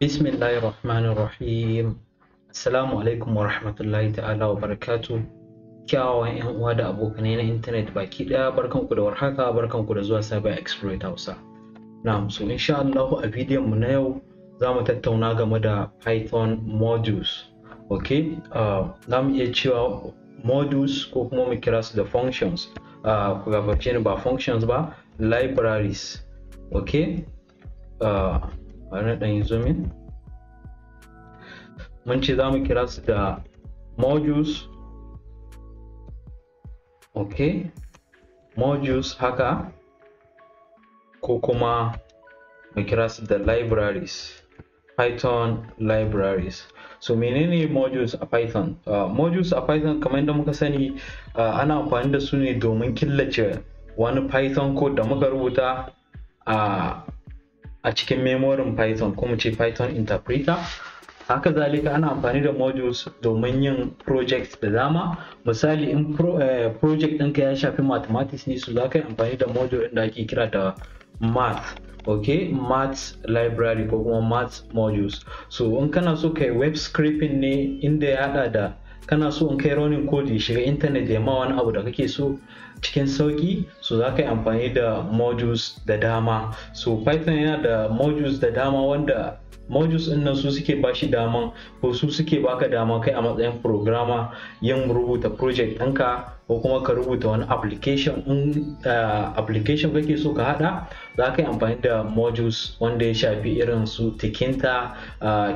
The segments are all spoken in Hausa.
Bismillahirrahmanirrahim. Assalamu alaikum wa rahmatullahi ta'ala wa barakatuh. Kyawawan yan uwa da abokanai na intanet baki daya, barkanku da warhaka, barkanku da zuwa Cyberxploit Hausa. Na'am, so insha Allah a bidiyon mu na yau za mu tattauna game da Python modules. Okay, za mu iya cewa modules ko kuma mu kira su da functions. Ku gafarce ni, ba functions ba, libraries. Okay, bari dan yi zoom in. Mun ce za mu kira su da modules. Okay, modules haka, ko kuma mu kira su da libraries, Python libraries. So menene modules a Python? Modules a Python kamar yadda muka sani, ana amfani da su ne domin killace wani Python code da muka rubuta a cikin memorin Python, ko mu ce Python interpreter. Haka zalika ana amfani da modules domin yin project da dama. Misali, in project ɗinka ya shafi mathematics ne, su za ka yi amfani da module da ake kira da math. Okay, math library ko kuma math modules. So in kana so kai web scraping ne, inda ya hada da kana so in kai running code ya shiga internet ya ma wani abu da kake so cikin sauki, so za ka yi amfani da modules da dama. So Python yana da modules da dama, wanda modules ɗin nan su suke bashi daman, ko su suke baka dama kai a matsayin programmer yin rubuta project ɗinka, ko kuma ka rubuta wani application. In application kake so ka hada, za ka yi amfani da modules wanda ya shafi irin su tikinta,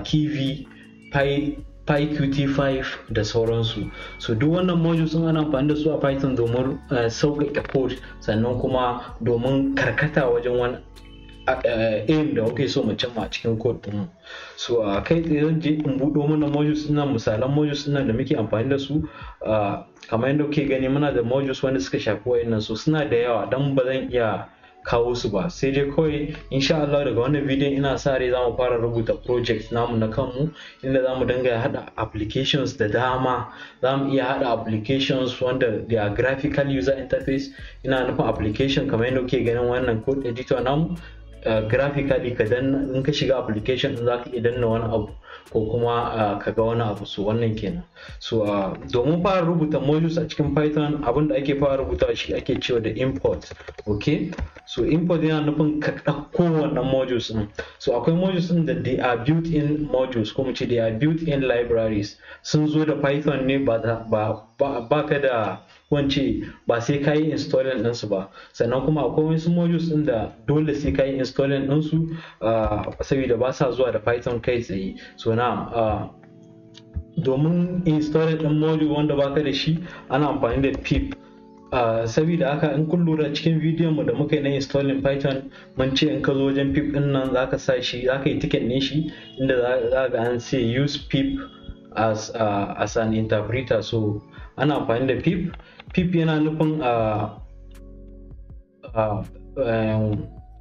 kiwi, pyqt5 da sauransu. So duk wannan modules sun ana amfani da su a Python domin sauƙaƙe code, sannan kuma domin karkata wajen wani aim da muke so mu cimma a cikin code din. So kai tsaye zan je in buɗo mana modules ɗin nan, misalan modules ɗin nan da muke amfani da su. Kamar yadda kuke gani, muna da modules wanda suka shafi wayannan, so suna da yawa dan ba zan iya kawo su ba, sai dai kawai insha Allah daga wannan bidiyon ina sa rai za mu fara rubuta project namu na kanmu, inda za mu dinga hada applications da dama. Za mu iya hada applications wanda they are graphical user interface. Ina nufin application kamar yadda kuke ganin wannan code editor namu, graphically ka danna, in ka shiga application din zaka iya danna wani abu ko kuma ka ga wani abu. So wannan kenan. So domin fara rubuta modules a cikin Python, abin da ake fara rubuta shi ake cewa da import. Okay, so import yana nufin ka ɗauko wannan modules din. So akwai modules din da they are built-in modules, ko mu ce they are built-in libraries. Sun zo da Python ne, ba ka da wance ba sai ka yi installing ɗinsu ba. Sannan kuma akwai wasu modules ɗin da dole sai ka yi installing ɗinsu, saboda ba sa zuwa da Python kai tsaye. So na domin installing ɗin module wanda baka da shi, ana amfani da pip. Saboda haka in kun lura cikin bidiyon mu da muka yi na installing Python, mun ce in ka zo wajen pip ɗin nan zaka sa shi, zaka yi ticket ne shi, inda za ga an say use pip as an interpreter. So ana amfani da pip. Pip yana nufin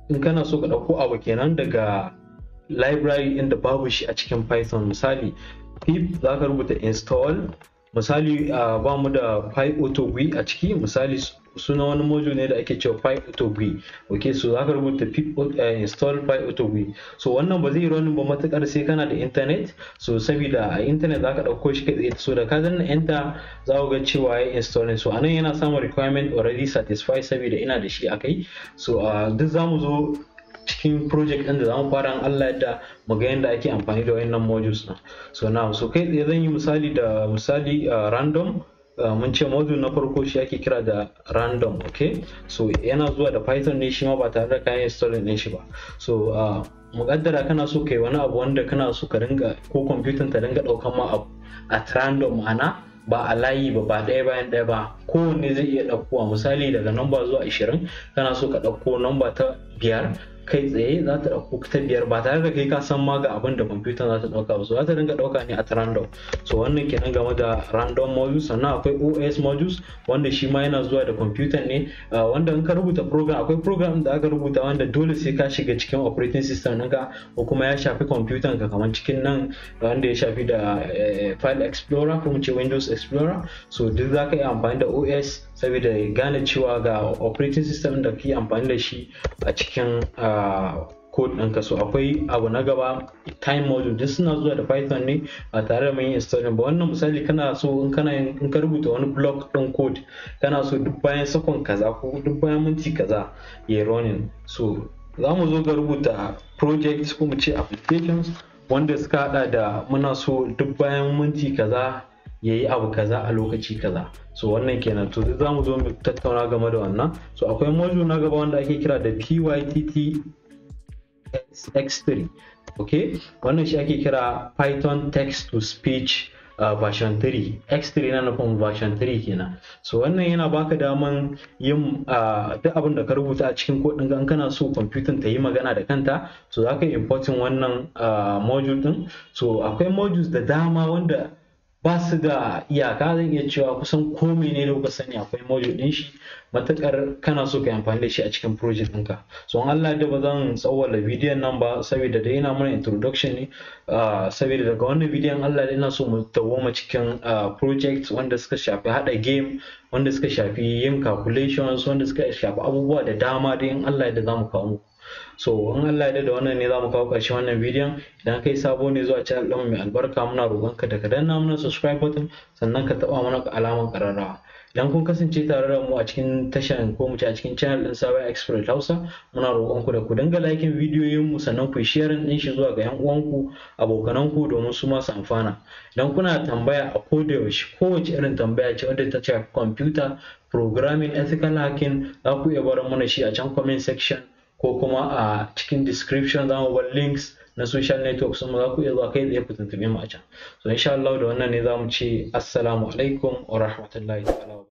in kana so ka ɗauko abu kenan daga library inda babu shi a cikin Python. Misali, pip za ka rubuta install. Misali, ba mu da pyauto-gui a ciki. Misali, suna wani module ne da ake cewa pyauto-gui. Okay, so za ka rubuta pip install pyauto-gui. So wannan ba zai running ba matukar sai kana da internet. So saboda a internet za ka ɗauko shi kai. So da ka danna enter, za ku ga cewa ya installing. So anan yana samun requirement already satisfied, saboda ina da shi akai. So duk za mu zo cikin project ɗin da za mu fara in Allah yadda mu ga yadda ake amfani da wayannan modules ɗin. So now, so kai tsaye zan yi misali random. Mun ce module na farko shi ake kira da random. Okay, so yana zuwa da Python ne shi ma, ba tare da kayan installing ɗin shi ba. So muƙaddara kana so kai wani abu wanda kana so ka dinga, ko computer ta dinga ɗaukan ma abu at random, ma'ana ba a layi ba ɗaya bayan ɗaya ba, kowanne zai iya ɗaukowa. Misali, daga number zuwa 20 kana so ka ɗauko number ta 5, kai tsaye za ta ɗauko ta 5 ba tare da kai ka san ma ga abin da kwamfuta za ta ɗauka ba. So za ta dinga ɗauka ne at random. So wannan kenan game da random modules. Sannan akwai OS modules, wanda shi ma yana zuwa da kwamfuta ne, wanda in ka rubuta program, akwai program da aka rubuta wanda dole sai ka shiga cikin operating system ɗinka, ko kuma ya shafi kwamfutan ka, kamar cikin nan wanda ya shafi da file explorer, ko mu ce Windows Explorer. So duk za ka yi amfani da OS saboda gane cewa ga operating system da ke amfani da shi a cikin code ɗinka. So akwai abu na gaba time module, duk suna zuwa da Python ne a tare da mai installing ba. Wannan misali kana so in ka rubuta wani block ɗin code kana so duk bayan sakon kaza ko duk bayan minti kaza ya running. So za mu zo ga rubuta projects ko mu ce applications wanda suka hada da muna so duk bayan minti kaza yayi abu kaza a lokaci kaza. So wannan kenan, to za mu zo mu tattauna game da wannan. So akwai module na gaba wanda ake kira da PyTT X3. Okay, wannan shi ake kira Python text to speech version 3. X3 na nufin version 3 kenan. So wannan yana baka daman yin duk abin da ka rubuta a cikin code ɗin, kana so computer ta yi magana da kanta, so za ka yi importing wannan module ɗin. So akwai modules da dama wanda ba su da iyaka, zan iya cewa kusan komai ne da kuka sani akwai module din shi, matakar kana so ka yi amfani da shi a cikin project ɗinka. So in Allah da ba zan tsawwala bidiyon nan ba saboda da yana mana introduction ne, saboda daga wannan bidiyon Allah da ina so mu dawoma cikin projects wanda suka shafi hada game, wanda suka shafi yin calculations, wanda suka shafi abubuwa da dama da in Allah da zamu kawo muku. So in Allah ya da wannan ne za mu kawo ƙarshen wannan bidiyon. Idan kai sabo ne zuwa channel ɗin mai albarka, muna roƙonka da ka danna mana subscribe button, sannan ka taɓa mana alamar ƙararrawa. Idan kun kasance tare da mu a cikin tashan ko mu ce a cikin channel ɗin Cyberxploit Hausa, muna roƙonku da ku dinga liking bidiyoyin mu, sannan ku sharing ɗin shi zuwa ga 'yan uwanku, abokananku domin su ma su amfana. Idan kuna tambaya a koda yaushe, kowace irin tambaya ce wadda ta shafi computer, programming, ethical hacking, za ku iya barin mana shi a can comment section ko kuma a cikin description za mu bar links na social networks mu, za ku iya zuwa kai tsaye ku tuntube mu a can. So insha Allah da wannan ne za mu ce assalamu alaikum wa rahmatullahi ta'ala.